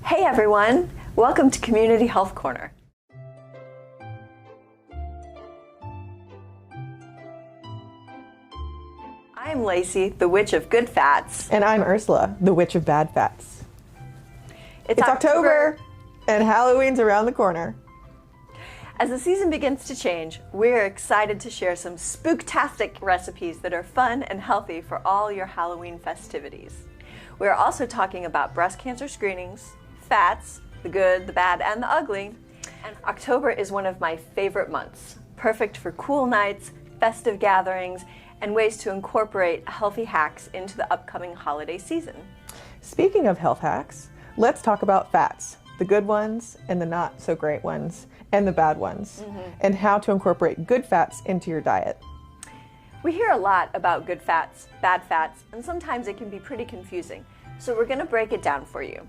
Hey everyone, welcome to Community Health Corner. I'm Lacey, the witch of good fats. And I'm Ursula, the witch of bad fats. It's October, and Halloween's around the corner. As the season begins to change, we're excited to share some spooktastic recipes that are fun and healthy for all your Halloween festivities. We're also talking about breast cancer screenings, fats, the good, the bad, and the ugly. And October is one of my favorite months, perfect for cool nights, festive gatherings, and ways to incorporate healthy hacks into the upcoming holiday season. Speaking of health hacks, let's talk about fats, the good ones and the not so great ones, and the bad ones, and how to incorporate good fats into your diet. We hear a lot about good fats, bad fats, and sometimes it can be pretty confusing, so we're going to break it down for you.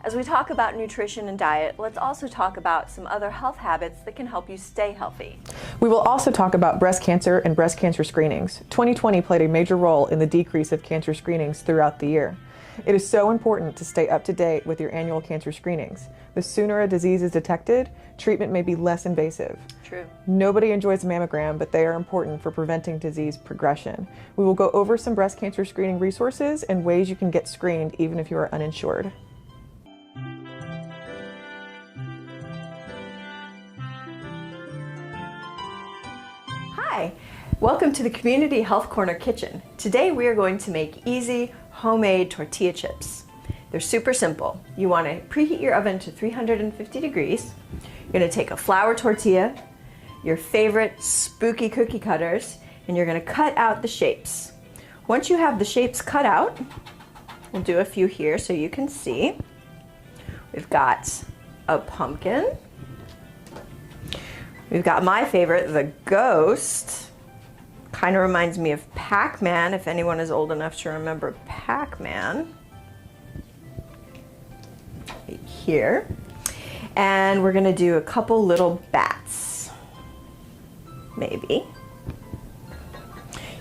As we talk about nutrition and diet, let's also talk about some other health habits that can help you stay healthy. We will also talk about breast cancer and breast cancer screenings. 2020 played a major role in the decrease of cancer screenings throughout the year. It is so important to stay up to date with your annual cancer screenings. The sooner a disease is detected, treatment may be less invasive. True. Nobody enjoys a mammogram, but they are important for preventing disease progression. We will go over some breast cancer screening resources and ways you can get screened even if you are uninsured. Hi, welcome to the Community Health Corner Kitchen. Today we are going to make easy, homemade tortilla chips. They're super simple. You want to preheat your oven to 350 degrees. You're going to take a flour tortilla, your favorite spooky cookie cutters, and you're going to cut out the shapes. Once you have the shapes cut out, we'll do a few here so you can see. We've got a pumpkin. We've got my favorite, the ghost. Kind of reminds me of Pac-Man, if anyone is old enough to remember Pac-Man. Right here. And we're gonna do a couple little bats. Maybe.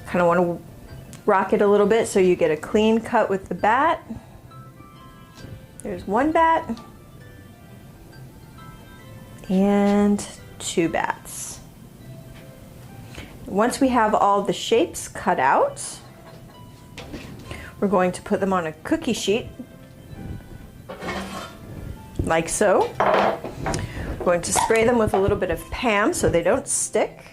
Kind of want to rock it a little bit so you get a clean cut with the bat. There's one bat. And two bats. Once we have all the shapes cut out, we're going to put them on a cookie sheet, like so. We're going to spray them with a little bit of Pam so they don't stick.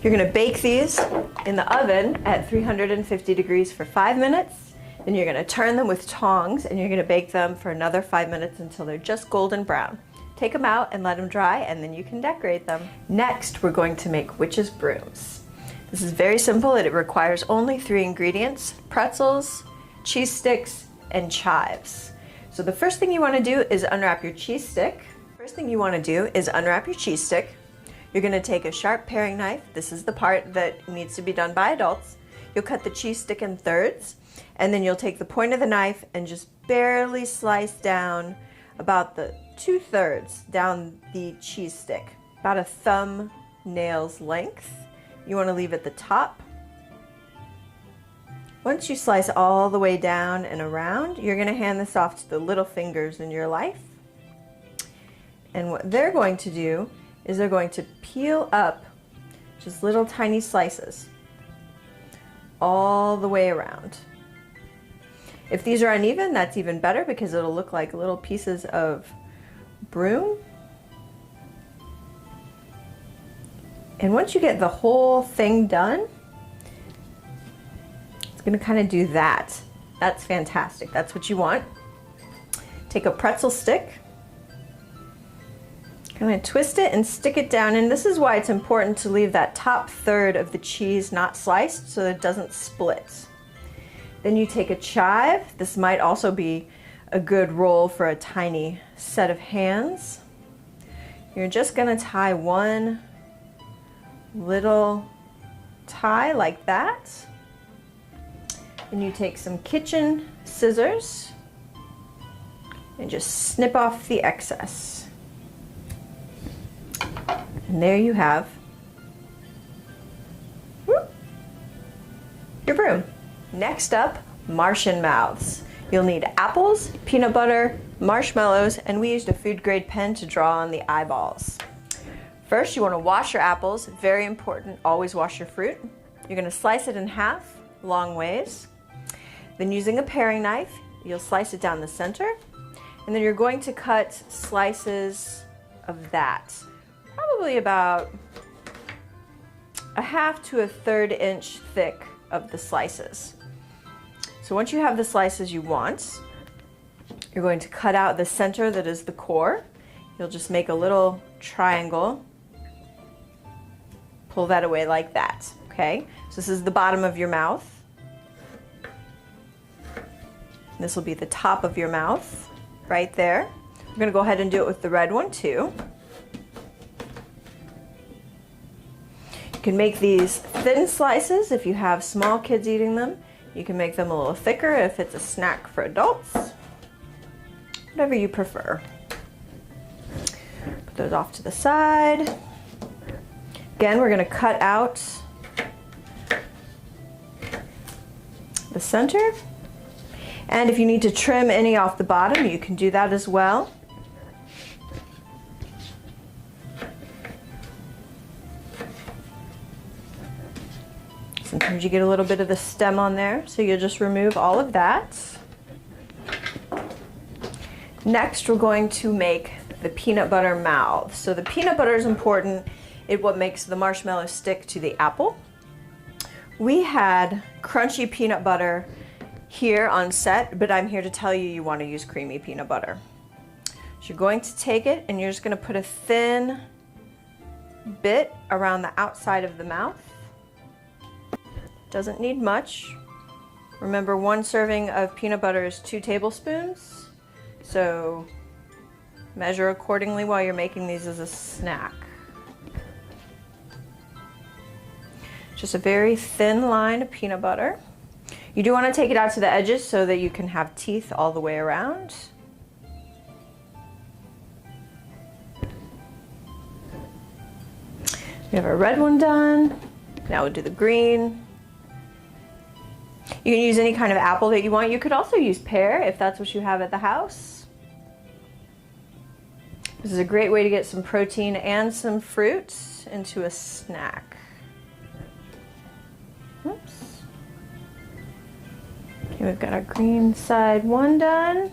You're going to bake these in the oven at 350 degrees for 5 minutes. Then you're going to turn them with tongs and you're going to bake them for another 5 minutes until they're just golden brown. Take them out and let them dry, and then you can decorate them. Next, we're going to make witch's brooms. This is very simple. It requires only 3 ingredients: pretzels, cheese sticks, and chives. So the first thing you want to do is unwrap your cheese stick. You're going to take a sharp paring knife. This is the part that needs to be done by adults. You'll cut the cheese stick in thirds, and then you'll take the point of the knife and just barely slice down about the 2/3 down the cheese stick, about a thumbnail's length. You want to leave at the top. Once you slice all the way down and around, you're going to hand this off to the little fingers in your life. And what they're going to do is they're going to peel up just little tiny slices all the way around. If these are uneven, that's even better because it'll look like little pieces of broom. And once you get the whole thing done, it's going to kind of do that. That's fantastic. That's what you want. Take a pretzel stick. I'm going to twist it and stick it down, and this is why it's important to leave that top third of the cheese not sliced so that it doesn't split. Then you take a chive. This might also be a good roll for a tiny set of hands. You're just going to tie one little tie like that. And you take some kitchen scissors and just snip off the excess. And there you have your broom. Next up, Martian mouths. You'll need apples, peanut butter, marshmallows, and we used a food grade pen to draw on the eyeballs. First, you want to wash your apples. Very important, always wash your fruit. You're going to slice it in half, long ways. Then using a paring knife, you'll slice it down the center. And then you're going to cut slices of that. Probably about a half to a third inch thick of the slices. So once you have the slices you want, you're going to cut out the center that is the core. You'll just make a little triangle. Pull that away like that, okay? So this is the bottom of your mouth. This will be the top of your mouth, right there. We're gonna go ahead and do it with the red one too. You can make these thin slices if you have small kids eating them. You can make them a little thicker if it's a snack for adults. Whatever you prefer. Put those off to the side. Again, we're going to cut out the center. And if you need to trim any off the bottom, you can do that as well. Sometimes you get a little bit of the stem on there, so you'll just remove all of that. Next, we're going to make the peanut butter mouth. So the peanut butter is important. It's what makes the marshmallow stick to the apple. We had crunchy peanut butter here on set, but I'm here to tell you you want to use creamy peanut butter. So you're going to take it and you're just going to put a thin bit around the outside of the mouth. Doesn't need much. Remember, 1 serving of peanut butter is 2 tablespoons. So measure accordingly while you're making these as a snack. Just a very thin line of peanut butter. You do want to take it out to the edges so that you can have teeth all the way around. We have our red one done. Now we'll do the green. You can use any kind of apple that you want. You could also use pear if that's what you have at the house. This is a great way to get some protein and some fruit into a snack. Oops. Okay, we've got our green side one done.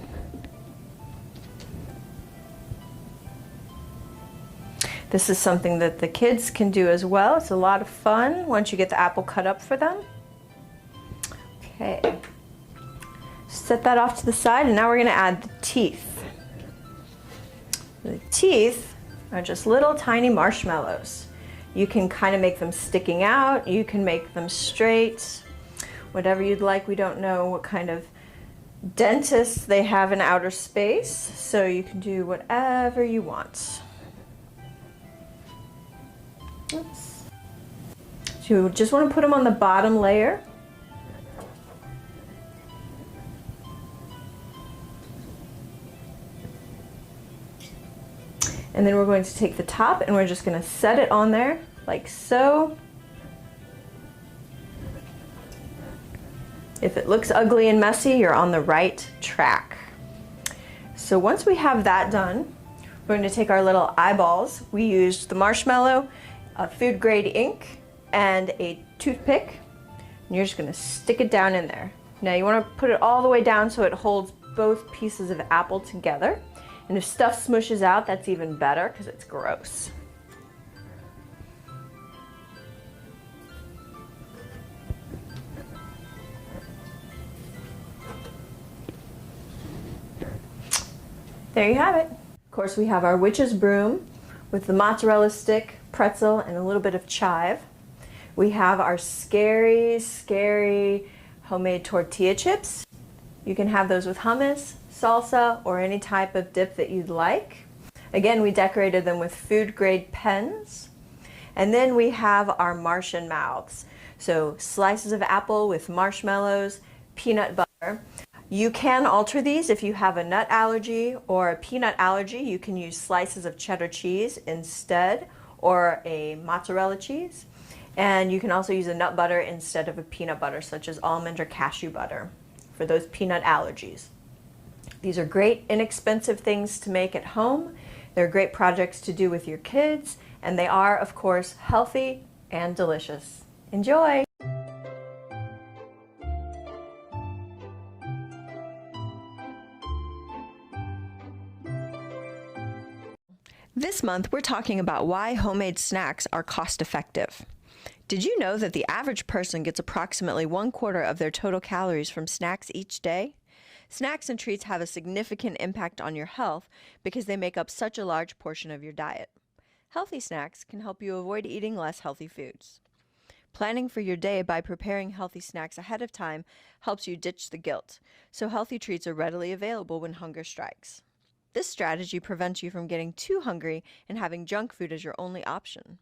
This is something that the kids can do as well. It's a lot of fun once you get the apple cut up for them. Okay, set that off to the side, and now we're going to add the teeth. The teeth are just little tiny marshmallows. You can kind of make them sticking out, you can make them straight, whatever you'd like. We don't know what kind of dentists they have in outer space, so you can do whatever you want. Oops. So you just want to put them on the bottom layer. And then we're going to take the top and we're just going to set it on there like so. If it looks ugly and messy, you're on the right track. So once we have that done, we're going to take our little eyeballs. We used the marshmallow, food grade ink, and a toothpick. And you're just going to stick it down in there. Now you want to put it all the way down so it holds both pieces of apple together. And if stuff smushes out, that's even better because it's gross. There you have it. Of course, we have our witch's broom with the mozzarella stick, pretzel, and a little bit of chive. We have our scary, scary homemade tortilla chips. You can have those with hummus, salsa, or any type of dip that you'd like. Again, we decorated them with food grade pens. And then we have our Martian mouths. So slices of apple with marshmallows, peanut butter. You can alter these if you have a nut allergy or a peanut allergy. You can use slices of cheddar cheese instead, or a mozzarella cheese. And you can also use a nut butter instead of a peanut butter, such as almond or cashew butter, for those peanut allergies. These are great, inexpensive things to make at home. They're great projects to do with your kids, and they are, of course, healthy and delicious. Enjoy! This month, we're talking about why homemade snacks are cost-effective. Did you know that the average person gets approximately 1/4 of their total calories from snacks each day? Snacks and treats have a significant impact on your health because they make up such a large portion of your diet. Healthy snacks can help you avoid eating less healthy foods. Planning for your day by preparing healthy snacks ahead of time helps you ditch the guilt, so healthy treats are readily available when hunger strikes. This strategy prevents you from getting too hungry and having junk food as your only option.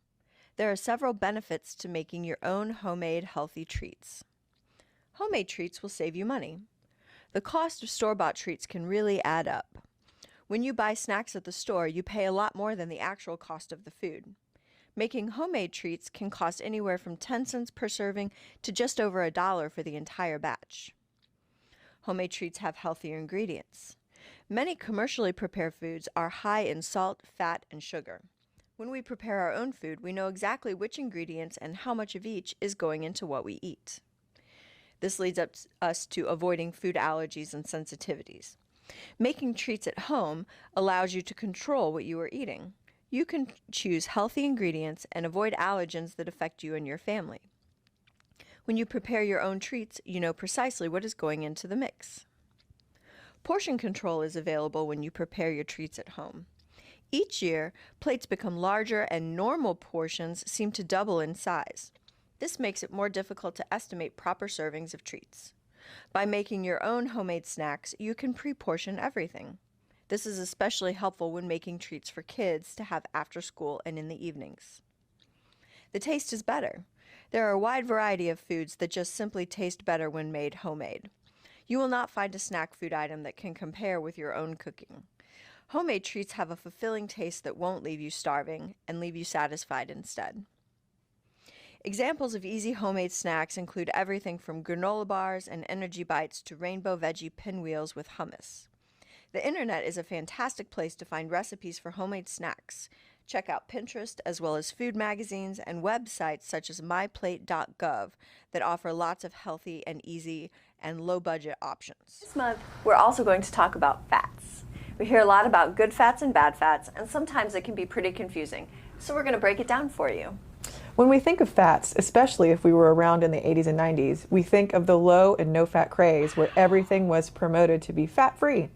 There are several benefits to making your own homemade healthy treats. Homemade treats will save you money. The cost of store-bought treats can really add up. When you buy snacks at the store, you pay a lot more than the actual cost of the food. Making homemade treats can cost anywhere from 10 cents per serving to just over $1 for the entire batch. Homemade treats have healthier ingredients. Many commercially prepared foods are high in salt, fat, and sugar. When we prepare our own food, we know exactly which ingredients and how much of each is going into what we eat. This leads us to avoiding food allergies and sensitivities. Making treats at home allows you to control what you are eating. You can choose healthy ingredients and avoid allergens that affect you and your family. When you prepare your own treats, you know precisely what is going into the mix. Portion control is available when you prepare your treats at home. Each year, plates become larger and normal portions seem to double in size. This makes it more difficult to estimate proper servings of treats. By making your own homemade snacks, you can pre-portion everything. This is especially helpful when making treats for kids to have after school and in the evenings. The taste is better. There are a wide variety of foods that just simply taste better when made homemade. You will not find a snack food item that can compare with your own cooking. Homemade treats have a fulfilling taste that won't leave you starving and leave you satisfied instead. Examples of easy homemade snacks include everything from granola bars and energy bites to rainbow veggie pinwheels with hummus. The internet is a fantastic place to find recipes for homemade snacks. Check out Pinterest as well as food magazines and websites such as myplate.gov that offer lots of healthy and easy and low-budget options. This month, we're also going to talk about fats. We hear a lot about good fats and bad fats, and sometimes it can be pretty confusing. So we're going to break it down for you. When we think of fats, especially if we were around in the 80s and 90s, we think of the low and no-fat craze where everything was promoted to be fat-free.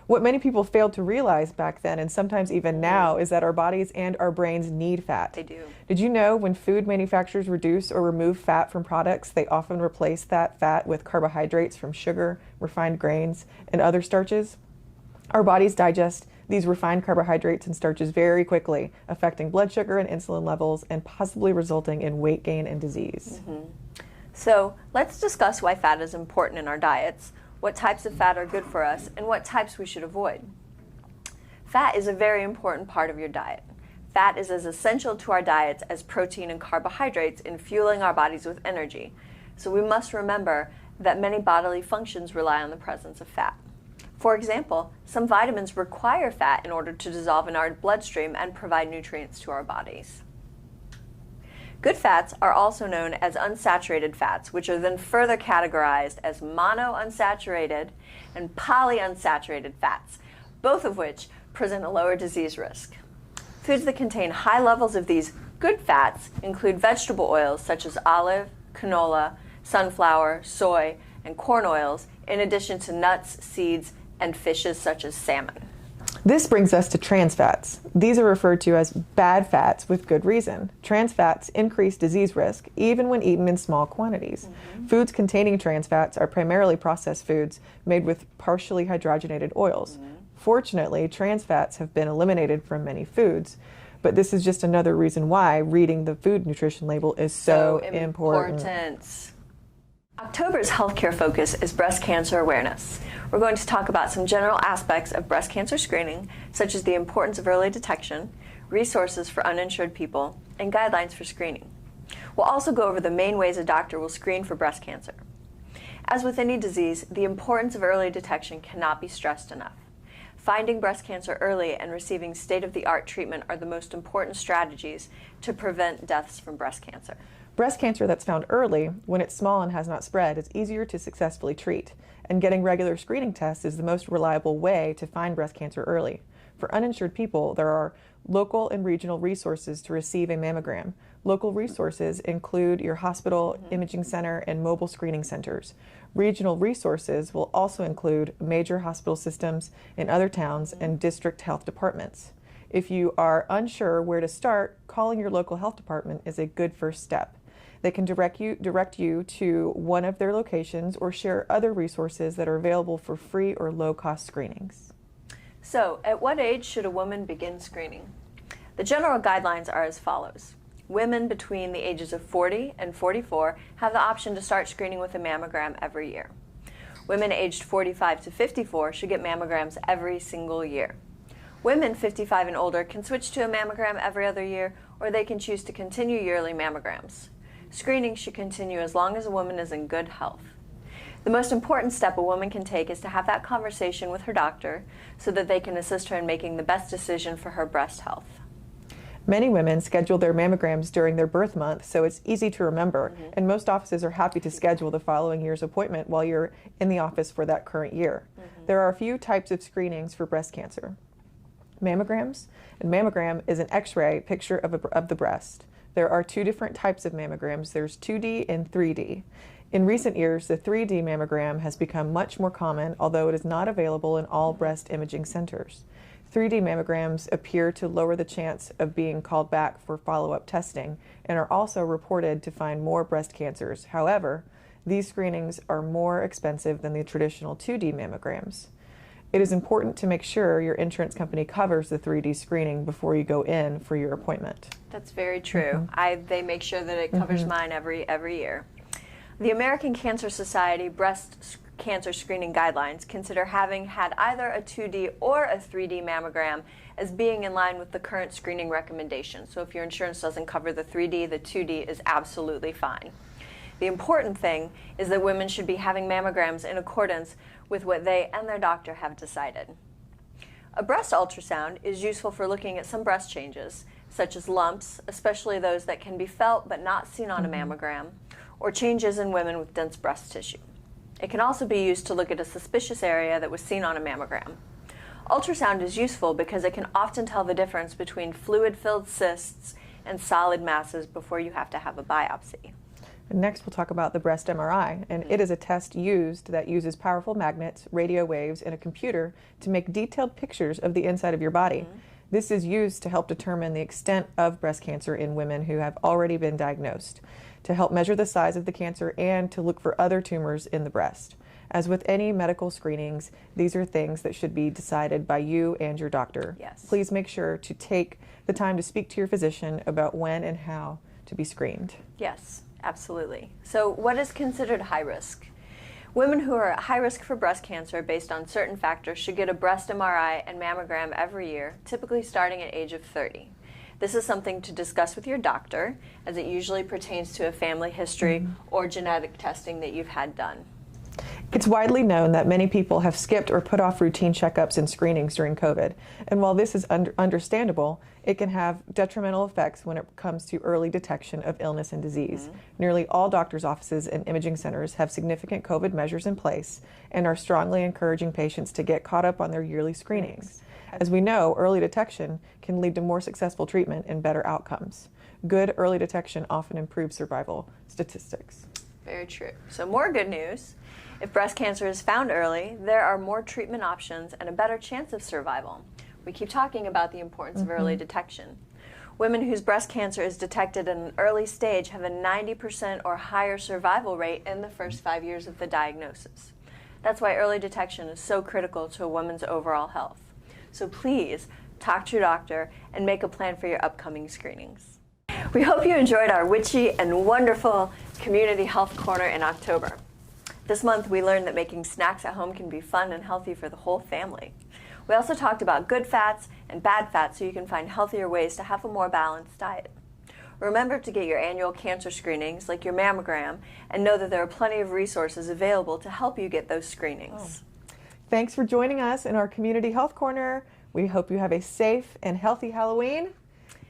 What many people failed to realize back then, and sometimes even now, is that our bodies and our brains need fat. They do. Did you know when food manufacturers reduce or remove fat from products, they often replace that fat with carbohydrates from sugar, refined grains, and other starches? Our bodies digest these refined carbohydrates and starches very quickly, affecting blood sugar and insulin levels and possibly resulting in weight gain and disease. So let's discuss why fat is important in our diets, what types of fat are good for us, and what types we should avoid. Fat is a very important part of your diet. Fat is as essential to our diets as protein and carbohydrates in fueling our bodies with energy. So we must remember that many bodily functions rely on the presence of fat. For example, some vitamins require fat in order to dissolve in our bloodstream and provide nutrients to our bodies. Good fats are also known as unsaturated fats, which are then further categorized as monounsaturated and polyunsaturated fats, both of which present a lower disease risk. Foods that contain high levels of these good fats include vegetable oils such as olive, canola, sunflower, soy, and corn oils, in addition to nuts, seeds, and fishes such as salmon. This brings us to trans fats. These are referred to as bad fats with good reason. Trans fats increase disease risk even when eaten in small quantities. Foods containing trans fats are primarily processed foods made with partially hydrogenated oils. Fortunately, trans fats have been eliminated from many foods, but this is just another reason why reading the food nutrition label is so important. October's healthcare focus is breast cancer awareness. We're going to talk about some general aspects of breast cancer screening, such as the importance of early detection, resources for uninsured people, and guidelines for screening. We'll also go over the main ways a doctor will screen for breast cancer. As with any disease, the importance of early detection cannot be stressed enough. Finding breast cancer early and receiving state-of-the-art treatment are the most important strategies to prevent deaths from breast cancer. Breast cancer that's found early, when it's small and has not spread, is easier to successfully treat, and getting regular screening tests is the most reliable way to find breast cancer early. For uninsured people, there are local and regional resources to receive a mammogram. Local resources include your hospital, imaging center, and mobile screening centers. Regional resources will also include major hospital systems in other towns and district health departments. If you are unsure where to start, calling your local health department is a good first step. They can direct you to one of their locations or share other resources that are available for free or low-cost screenings. So, at what age should a woman begin screening? The general guidelines are as follows. Women between the ages of 40 and 44 have the option to start screening with a mammogram every year. Women aged 45 to 54 should get mammograms every single year. Women 55 and older can switch to a mammogram every other year, or they can choose to continue yearly mammograms. Screening should continue as long as a woman is in good health. The most important step a woman can take is to have that conversation with her doctor so that they can assist her in making the best decision for her breast health. Many women schedule their mammograms during their birth month, so it's easy to remember, and most offices are happy to schedule the following year's appointment while you're in the office for that current year. There are a few types of screenings for breast cancer. Mammograms, and mammogram is an X-ray picture of the breast. There are two different types of mammograms. There's 2D and 3D. In recent years, the 3D mammogram has become much more common, although it is not available in all breast imaging centers. 3D mammograms appear to lower the chance of being called back for follow-up testing and are also reported to find more breast cancers. However, these screenings are more expensive than the traditional 2D mammograms. It is important to make sure your insurance company covers the 3D screening before you go in for your appointment. That's very true. They make sure that it covers mine every year. The American Cancer Society breast cancer screening guidelines consider having had either a 2D or a 3D mammogram as being in line with the current screening recommendations. So if your insurance doesn't cover the 3D, the 2D is absolutely fine. The important thing is that women should be having mammograms in accordance with what they and their doctor have decided. A breast ultrasound is useful for looking at some breast changes, such as lumps, especially those that can be felt but not seen on a mammogram, or changes in women with dense breast tissue. It can also be used to look at a suspicious area that was seen on a mammogram. Ultrasound is useful because it can often tell the difference between fluid-filled cysts and solid masses before you have to have a biopsy. And next we'll talk about the breast MRI, and it is a test that uses powerful magnets, radio waves, and a computer to make detailed pictures of the inside of your body. This is used to help determine the extent of breast cancer in women who have already been diagnosed, to help measure the size of the cancer and to look for other tumors in the breast. As with any medical screenings, these are things that should be decided by you and your doctor. Yes. Please make sure to take the time to speak to your physician about when and how to be screened. Yes, absolutely. So what is considered high risk? Women who are at high risk for breast cancer based on certain factors should get a breast MRI and mammogram every year, typically starting at age of 30. This is something to discuss with your doctor, as it usually pertains to a family history or genetic testing that you've had done. It's widely known that many people have skipped or put off routine checkups and screenings during COVID. And while this is understandable, it can have detrimental effects when it comes to early detection of illness and disease. Nearly all doctors' offices and imaging centers have significant COVID measures in place and are strongly encouraging patients to get caught up on their yearly screenings. As we know, early detection can lead to more successful treatment and better outcomes. Good early detection often improves survival statistics. Very true. So more good news. If breast cancer is found early, there are more treatment options and a better chance of survival. We keep talking about the importance of early detection. Women whose breast cancer is detected at an early stage have a 90% or higher survival rate in the first 5 years of the diagnosis. That's why early detection is so critical to a woman's overall health. So please talk to your doctor and make a plan for your upcoming screenings. We hope you enjoyed our witchy and wonderful Community Health Corner in October. This month we learned that making snacks at home can be fun and healthy for the whole family. We also talked about good fats and bad fats so you can find healthier ways to have a more balanced diet. Remember to get your annual cancer screenings, like your mammogram, and know that there are plenty of resources available to help you get those screenings. Thanks for joining us in our Community Health Corner. We hope you have a safe and healthy Halloween.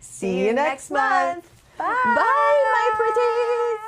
See you next month. Bye. Bye, my pretties.